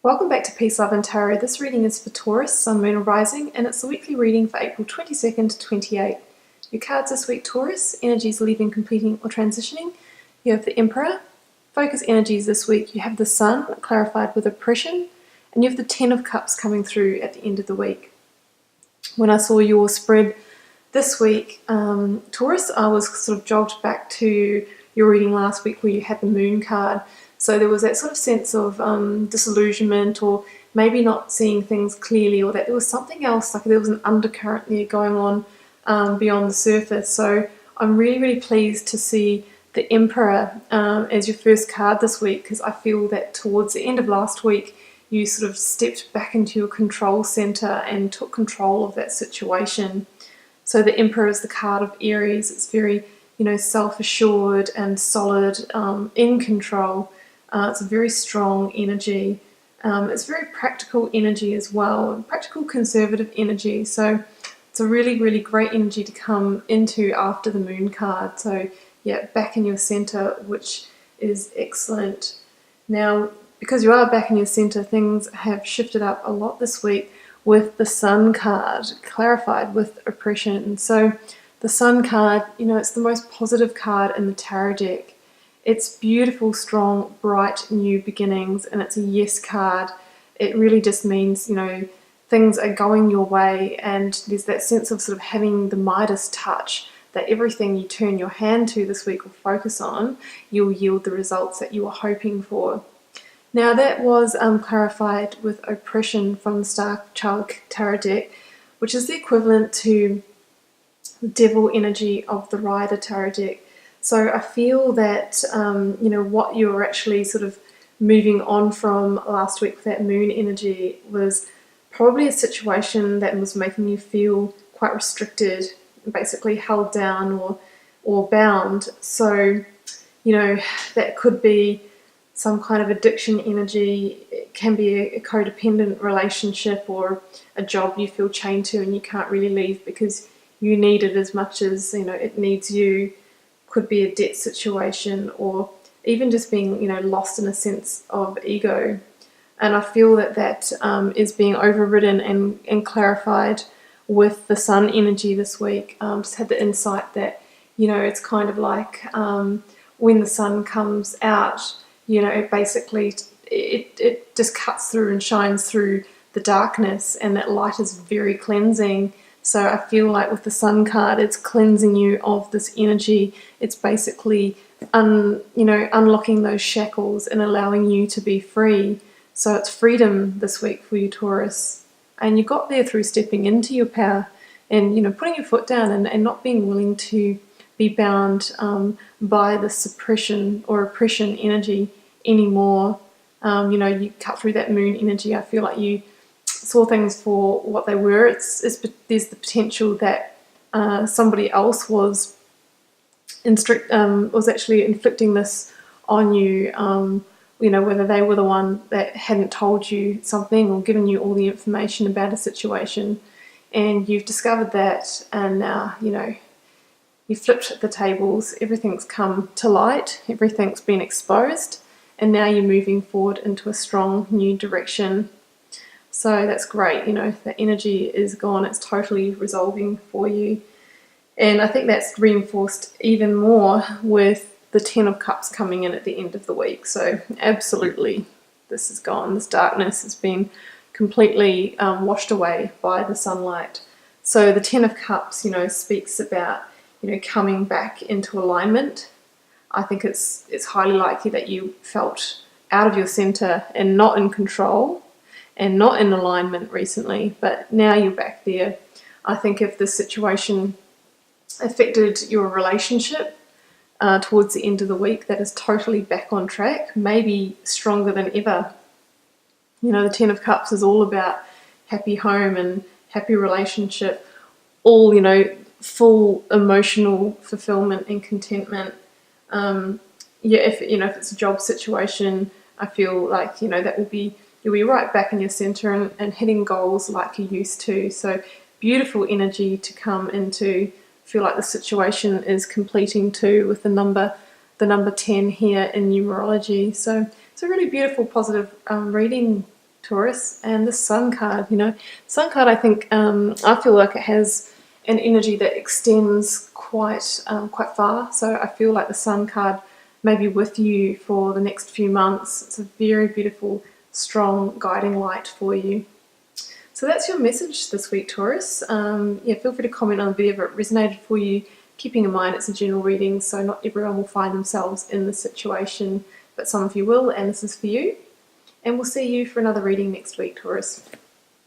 Welcome back to Peace, Love and Tarot. This reading is for Taurus, Sun, Moon or Rising, and it's the weekly reading for April 22nd to 28. Your cards this week: Taurus, energies leaving, completing or transitioning. You have the Emperor. Focus energies this week: you have the Sun, clarified with oppression, and you have the Ten of Cups coming through at the end of the week. When I saw your spread this week, Taurus, I was sort of jogged back to your reading last week where you had the Moon card. So there was that sort of sense of disillusionment, or maybe not seeing things clearly, or that there was something else, like there was an undercurrent there going on beyond the surface. So I'm really, really pleased to see the Emperor as your first card this week, because I feel that towards the end of last week, you sort of stepped back into your control center and took control of that situation. So the Emperor is the card of Aries. It's very, self-assured and solid, in control. It's a very strong energy. It's very practical energy as well, practical conservative energy. So it's a really, really great energy to come into after the Moon card. So yeah, back in your center, which is excellent. Now, because you are back in your center, things have shifted up a lot this week with the Sun card, clarified with oppression. So the Sun card, it's the most positive card in the tarot deck. It's beautiful, strong, bright, new beginnings, and it's a yes card. It really just means, things are going your way, and there's that sense of sort of having the Midas touch, that everything you turn your hand to this week or focus on, you'll yield the results that you were hoping for. Now that was clarified with oppression from the Star Child Tarot deck, which is the equivalent to the Devil energy of the Rider Tarot deck. So I feel that, what you were actually sort of moving on from last week with that Moon energy was probably a situation that was making you feel quite restricted, basically held down or bound. So, that could be some kind of addiction energy. It can be a codependent relationship, or a job you feel chained to and you can't really leave because you need it as much as it needs you. Could be a debt situation, or even just being lost in a sense of ego. And I feel that is being overridden and clarified with the Sun energy this week. Just had the insight that it's kind of like when the sun comes out, it just cuts through and shines through the darkness, and that light is very cleansing. So I feel like with the Sun card, it's cleansing you of this energy. It's basically unlocking those shackles and allowing you to be free. So it's freedom this week for you, Taurus. And you got there through stepping into your power and putting your foot down and not being willing to be bound by the suppression or oppression energy anymore. You cut through that Moon energy. I feel like you saw things for what they were. There's the potential that somebody else was actually inflicting this on you. Whether they were the one that hadn't told you something or given you all the information about a situation, and you've discovered that, and now you flipped the tables. Everything's come to light. Everything's been exposed, and now you're moving forward into a strong new direction. So that's great. The energy is gone. It's totally resolving for you. And I think that's reinforced even more with the Ten of Cups coming in at the end of the week. So absolutely, this is gone. This darkness has been completely washed away by the sunlight. So the Ten of Cups, speaks about, coming back into alignment. I think it's highly likely that you felt out of your center and not in control and not in alignment recently, but now you're back there. I think if this situation affected your relationship towards the end of the week, that is totally back on track, maybe stronger than ever. The Ten of Cups is all about happy home and happy relationship, all, full emotional fulfillment and contentment. If it's a job situation, I feel like, you'll be right back in your center and hitting goals like you used to. So beautiful energy to come into. Feel like the situation is completing too with the number 10 here in numerology. So it's a really beautiful, positive reading Taurus, and the Sun card. Sun card, I think, I feel like it has an energy that extends quite far. So I feel like the Sun card may be with you for the next few months. It's a very beautiful, strong guiding light for you. So that's your message this week, Taurus. Yeah, feel free to comment on the video if it resonated for you, keeping in mind it's a general reading, so not everyone will find themselves in this situation, but some of you will, and this is for you. And we'll see you for another reading next week, Taurus.